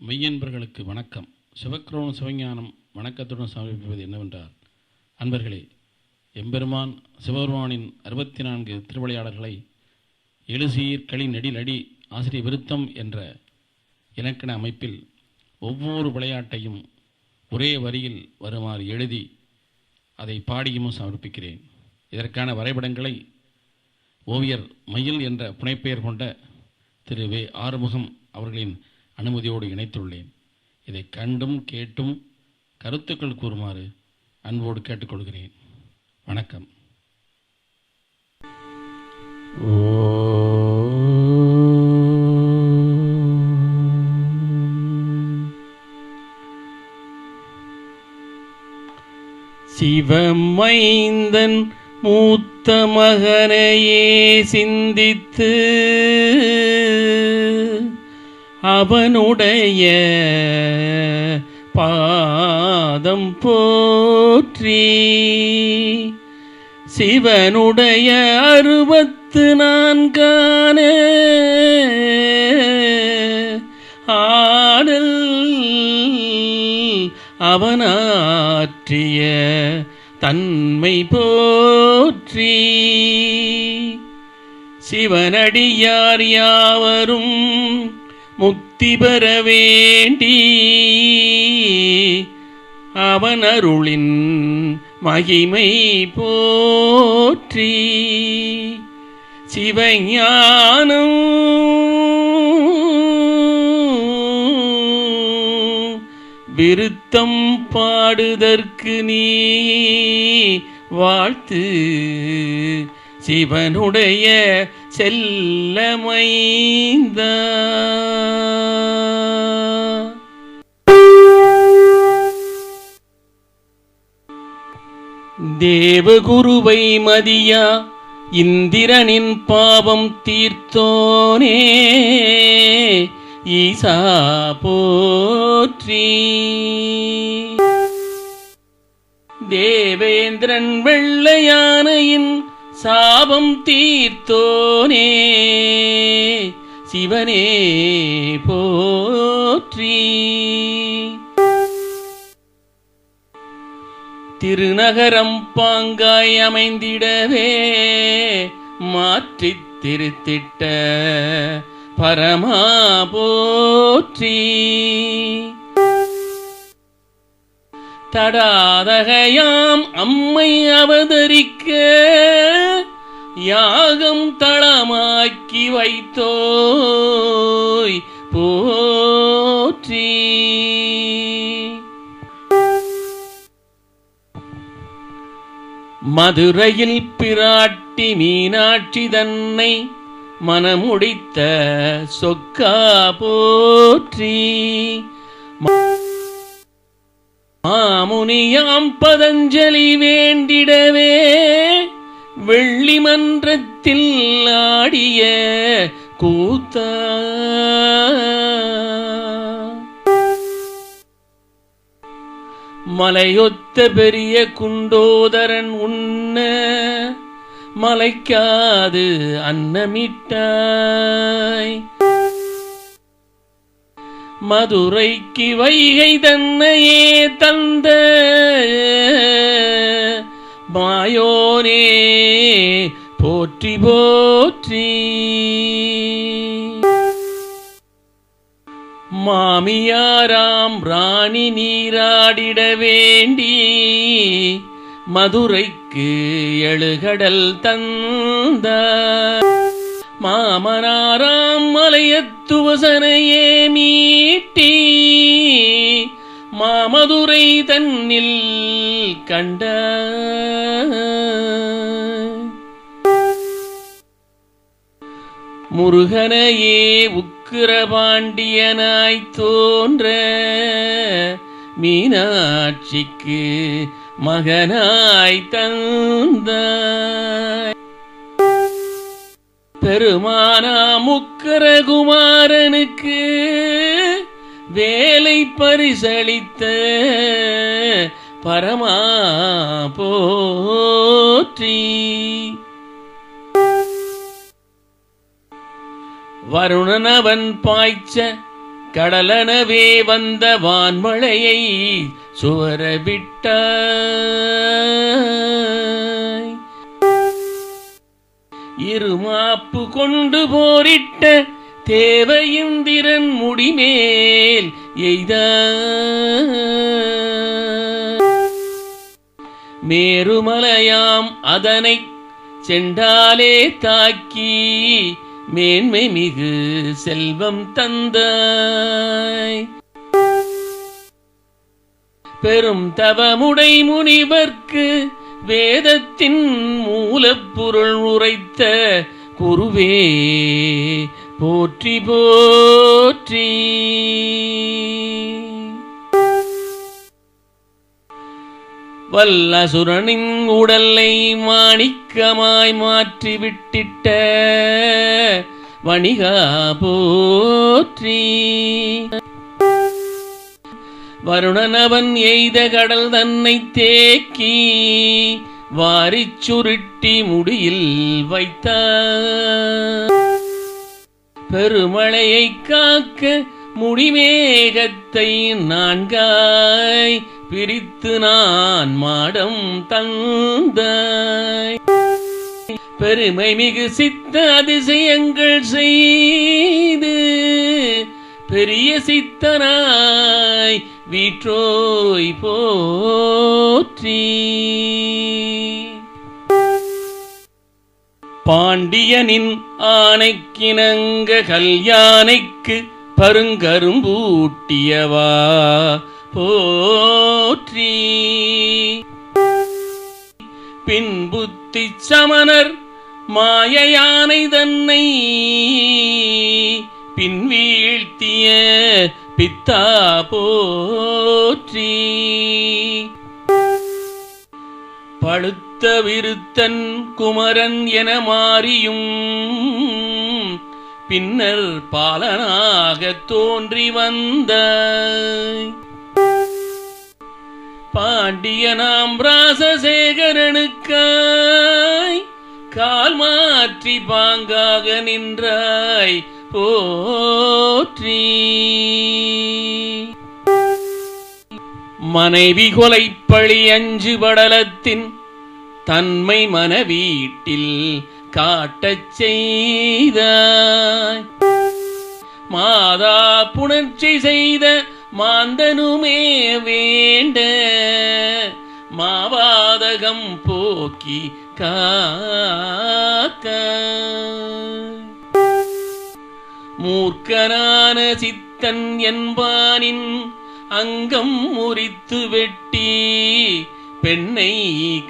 மெய்யன்பர்களுக்கு வணக்கம். சிவக்ரௌண சிவஞானம் வணக்கத்துடன் சமர்ப்பிப்பது என்னவென்றால், அன்பர்களே, எம்பெருமான் சிவபெருமானின் 64 திருவிளையாடல்களை எழுசீர் களி நெடிலடி ஆசிரிய விருத்தம் என்ற இலக்கண அமைப்பில் ஒவ்வொரு விளையாட்டையும் ஒரே வரியில் வருமாறு எழுதி அதை பாடியும் சமர்ப்பிக்கிறேன். இதற்கான வரைபடங்களை ஓவியர் மயில் என்ற புனைப்பெயர் கொண்ட திரு வே. ஆறுமுகம் அவர்களின் அனுமதியோடு இணைத்துள்ளேன். இதை கண்டும் கேட்டும் கருத்துக்கள் கூறுமாறு அன்போடு கேட்டுக்கொள்கிறேன். வணக்கம். சிவமைந்தன் மூத்த மகனையே சிந்தித்து அவனுடைய பாதம் போற்றி சிவனுடைய 64 ஆடல் அவனாற்றிய தன்மை போற்றி சிவனடியார் யாவரும் முக்தி பெற வேண்டி அவன் அருளின் மகிமை போற்றி சிவஞானம் விருத்தம் பாடுதற்கு நீ வாழ்த்து சிவனுடைய செல்லமைந்த தேவகுருவை மதியா இந்திரனின் பாவம் தீர்த்தோனே ஈசா போற்றி தேவேந்திரன் வெள்ளையானையின் சாபம் தீர்த்தோனே சிவனே போற்றி திருநகரம் பாங்காய் அமைந்திடவே மாற்றித் திருத்திட்ட பரமா போற்றி தடாதகையாம் அம்மை அவதரிக்க யாகம் தளமாக்கி வைத்தோய் போற்றி மதுரையில் பிராட்டி மீனாட்சி தன்னை மனமுடித்த சொக்கா போற்றி மாமுனியாம் பதஞ்சலி வேண்டிடவே வெள்ளி மன்றத்தில் ஆடிய கூத்தா மலையொத்த பெரிய குண்டோதரன் உண்ண மலைக்காது அன்னமிட்டாய் மதுரைக்கு வைகை தன்னையே தந்த மாயோனே போற்றி போற்றி மாமியாராம் ராணி நீராடிட வேண்டி மதுரைக்கு எழுகடல் தந்த மாமனாராம் மலையத்துவசனையே மீட்டி மாமதுரை தன்னில் கண்ட முருகனையே உக்கிரபாண்டியனாய் தோன்ற மீனாட்சிக்கு மகனாய் தந்த பெருமானா முக்கரகுமாரனுக்கு வேலை பரிசளித்த பரமா போற்றி வருணனவன் பாய்ச்ச கடலனவே வந்த வான்மழையை சுவரவிட்டாய். இருமாப்பு கொண்டு போரிட்ட தேவயிந்திரன் முடிமேல் எய்த மேருமலையாம் அதனை செண்டாலே தாக்கி மேன்மை மிகு செல்வம் தந்தாய். பெரும் தவமுடை முனிவர்க்கு வேதத்தின் மூலப்பொருள் உரைத்த குருவே போற்றி போற்றி. வல்லசுரனின் உடலை மாணிக்கமாய் மாற்றி விட்டிட்ட வணிகா போற்றி. வருணனவன் எய்த கடல் தன்னை தேக்கி வாரிச் சுருட்டி முடியில் வைத்தார். பெருமழையை காக்க முடிமேகத்தை நான்காய் பிரித்து நான் மாடம் தந்தாய். பெருமை மிகு சித்த அதிசயங்கள் செய்து பெரிய சித்தனாய் வீற்றோய் போற்றி. பாண்டியனின் ஆணைக்கிணங்க கல்யாணைக்கு பருங்கரும்பூட்டியவா போற்றி. பின்புத்தி சமணர் மாயயானை தன்னை பின்வீழ்த்திய பித்தா போற்றி. பழுத்த விருத்தன் குமரன் என மாறியும் பின்னர் பாலனாக தோன்றி வந்த பாண்டியனாம் ராசசேகரனுக்காய் கால் மாற்றி பாங்காக நின்றாய் போற்றி. மனைவி கொலைப்பழி அஞ்சு படலத்தின் தன்மை மனவீட்டில் காட்டச் செய்தாய். மாதா புணர்ச்சி செய்த மாந்தனுமே வேண்ட மாவாதகம் போக்கி காக்க மூர்க்கனான சித்தன் என்பானின் அங்கம் முறித்து வெட்டி பெண்ணை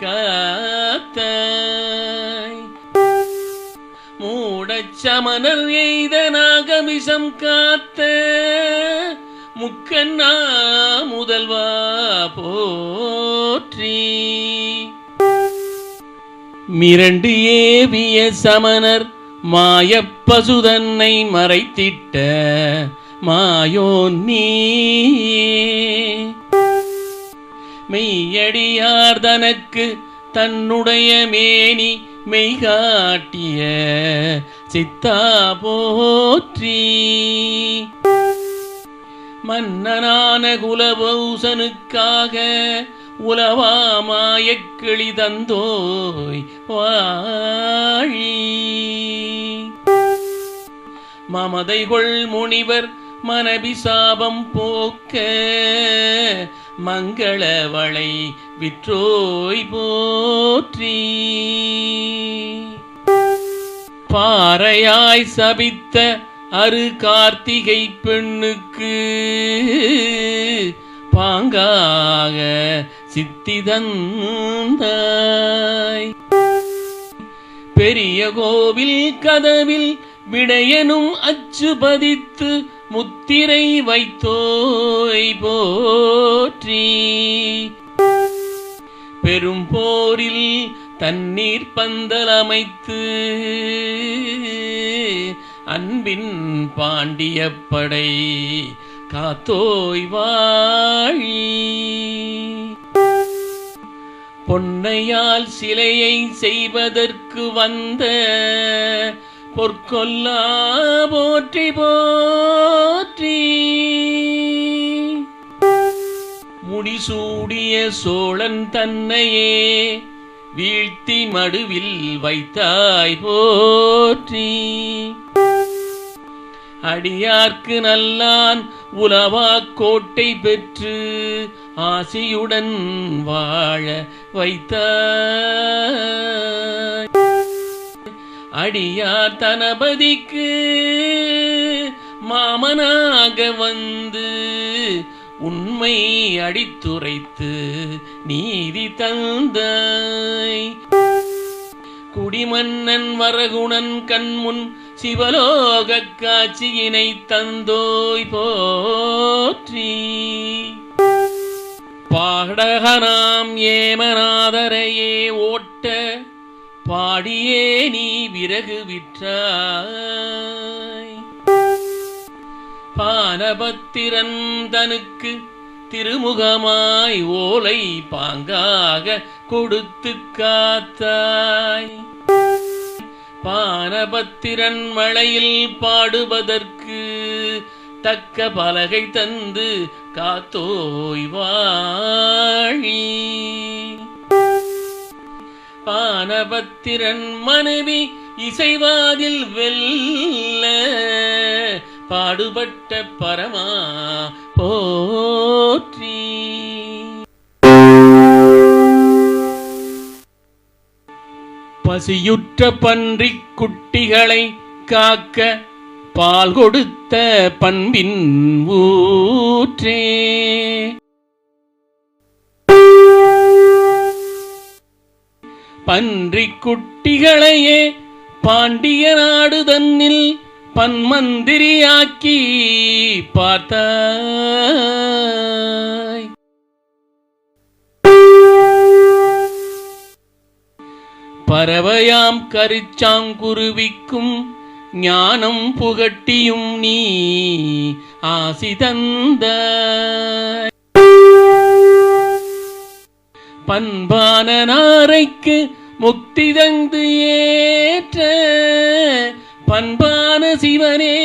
காத்தாய். மூடச்சமணர் எய்த நாகமிசம் காத்த முக்கண்ணா முதல்வா போற்றி. மிரண்டு ஏவிய சமணர் மாயப்பசுதன்னை மறைத்திட்ட மாயோன் நீயே. மெய்யடியார் தனக்கு தன்னுடைய மேனி மெய்காட்டிய சித்தா போற்றி. மன்னனான குலபௌசனுக்காக உலவாமாயக் கிளி தந்தோய் வாழி. மமதைகொள் முனிவர் மனபிசாபம் போக்க மங்களவளை விற்றோய் போற்றி. பாறையாய் சபித்த அரு கார்த்திகை பெண்ணுக்கு பாங்காக சித்திதந்தாய். பெரிய கோவில் கதவில் விடையனும் அச்சு பதித்து முத்திரை வைத்தோய் போற்றி. பெரும் போரில் தண்ணீர் பந்தல் அமைத்து அன்பின் பாண்டியப்படை காத்தோய் வாழி. பொன்னையால் சிலையை செய்வதற்கு வந்த பொற்கொல்லா போற்றி போற்றி. முடிசூடிய சோழன் தன்னையே வீழ்த்தி மடுவில் வைத்தாய் போற்றி. அடியார்க்கு நல்லான் உலவாக் கோட்டை பெற்று ஆசியுடன் வாழ வைத்தாய். அடியார் தனபதிக்கு மாமனாக வந்து உண்மை அடித்துரைத்து நீதி தந்தாய். குடிமன்னன் வரகுணன் கண்முன் சிவலோக காட்சியினை தந்தோய் போற்றி. பாடகனாம் ஏமநாதரையே ஓட்ட பாடியே நீ விறகு விற்றாய். பானபத்திரன் தனுக்கு திருமுகமாய் ஓலை பாங்காக கொடுத்து காத்தாய். பானபத்திரன் மழையில் பாடுவதற்கு தக்க பலகை தந்து காத்தோய் வாழி. பானபத்திரன் மனைவி இசைவாதில் வெல்ல பாடுபட்ட பரமா போற்றி. பசியுற்ற பன்றிக் குட்டிகளை காக்க பால் கொடுத்த பண்பின் ஊற்றே. பன்றிக் குட்டிகளையே பாண்டிய நாடு தன்னில் பன்மந்திரியாக்கி பார்த்தாய். பறவையாம் கரிச்சாங்குருவிக்கும் ஞானம் புகட்டியும் நீ ஆசி தந்தாய். பண்பான நாரைக்கு முக்தி தந்து ஏற்ற பண்பான சிவனே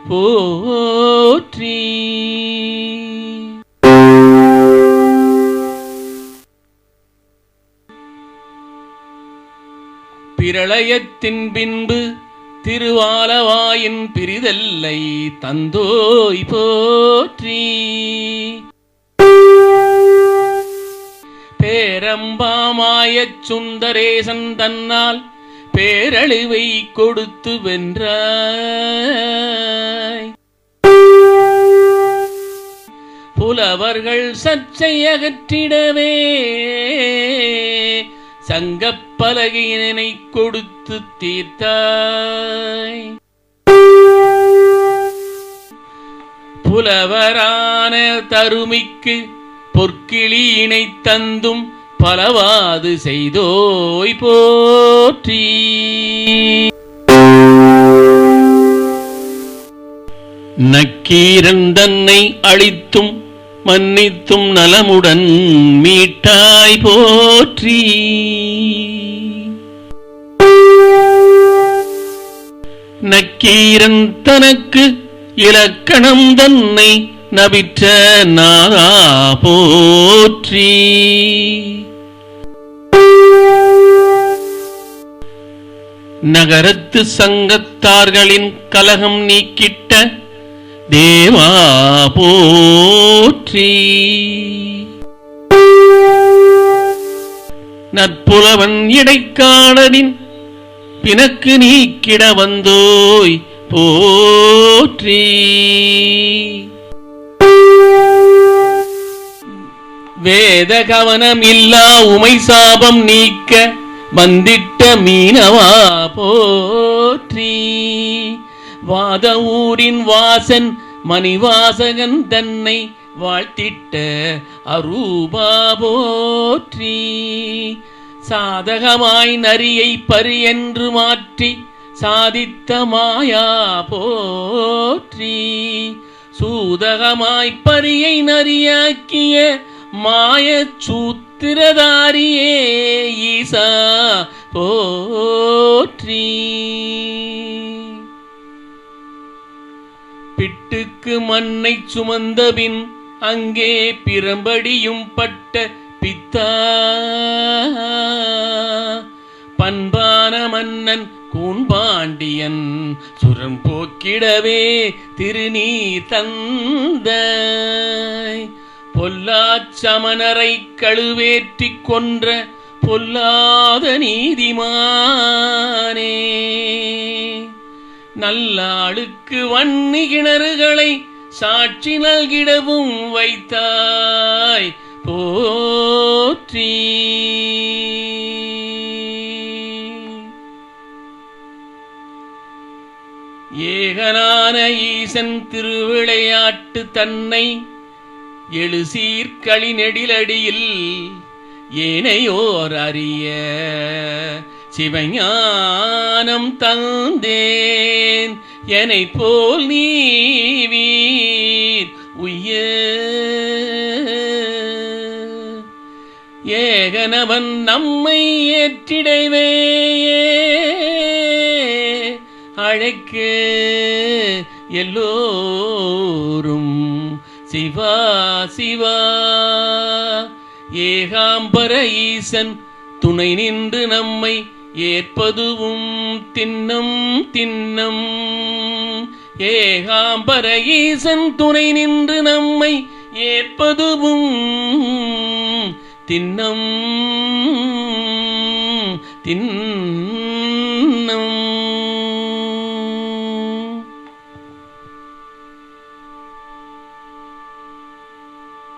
போற்றி. பிரளயத்தின் பின்பு திருவாலவாயின் பிரிதல்லை தந்தோய் போற்றி. பேரம்பாமாயச் சுந்தரேசன் தன்னால் பேரழிவை கொடுத்து வென்றாய். புலவர்கள் சர்ச்சை அகற்றிடவே சங்கப்பலகையினை கொடுத்து தீர்த்தாய். புலவரான தருமிக்கு பொற்கிளியினை தந்தும் பலவாது செய்தோய் போற்றி. நக்கீரன் தன்னை அழித்தும் மன்னித்தும் நலமுடன் மீட்டாய் போற்றி. நக்கீரன் தனக்கு இலக்கணம் தன்னை நபிற்ற நாரா போற்றி. நகரத்து சங்கத்தார்களின் கலகம் நீக்கிட்ட தேவா போற்றி. நற்புலவன் இடைக்காடனின் பிணக்கு நீக்கிட வந்தோய் போற்றி. வேத கவனம் இல்லா உமை சாபம் நீக்க வந்திட்ட மீனவா போற்றி. வாத ஊரின் வாசன் மணிவாசகன் தன்னை வாழ்த்திட்ட அரூபா போற்றி. சாதகமாய் நரியை பரி என்று மாற்றி சாதித்த மாயா போற்றி. சூதகமாய் பரியை நரியாக்கிய மாய சூத்திரதாரியே ஈசா போற்றி. பிட்டுக்கு மண்ணை சுமந்தபின் அங்கே பிரம்படியும் பட்ட பித்தா பண்பான மன்னன் கூன்பாண்டியன் சுரம் போக்கிடவே திருநீர் தந்த பொல்லாச்சமனரை கழுவேற்றிக் கொன்ற பொல்லாத நீதிமானே, நல்லாளுக்கு வன்னி கிணறுகளை சாட்சி நல்கிடவும் வைத்தாய் போற்றி. ஏகனான ஈசன் திருவிளையாட்டு தன்னை எழுசீர்களி நெடிலடியில் ஏனையோர் அறிய சிவஞானம் தந்தேன் என்னை போல் நீவீர் உய்ய. ஏகனவன் நம்மை ஏற்றிடவே அழைக்க எல்லோரும் சிவா சிவா. ஏகாம்பர ஈசன் துணை நின்று நம்மை ஏற்பதுவும் தின்னம் தின்னம். ஏகாம்பர ஈசன் துணை நின்று நம்மை ஏற்பதுவும் தின்னம் தின்னம்.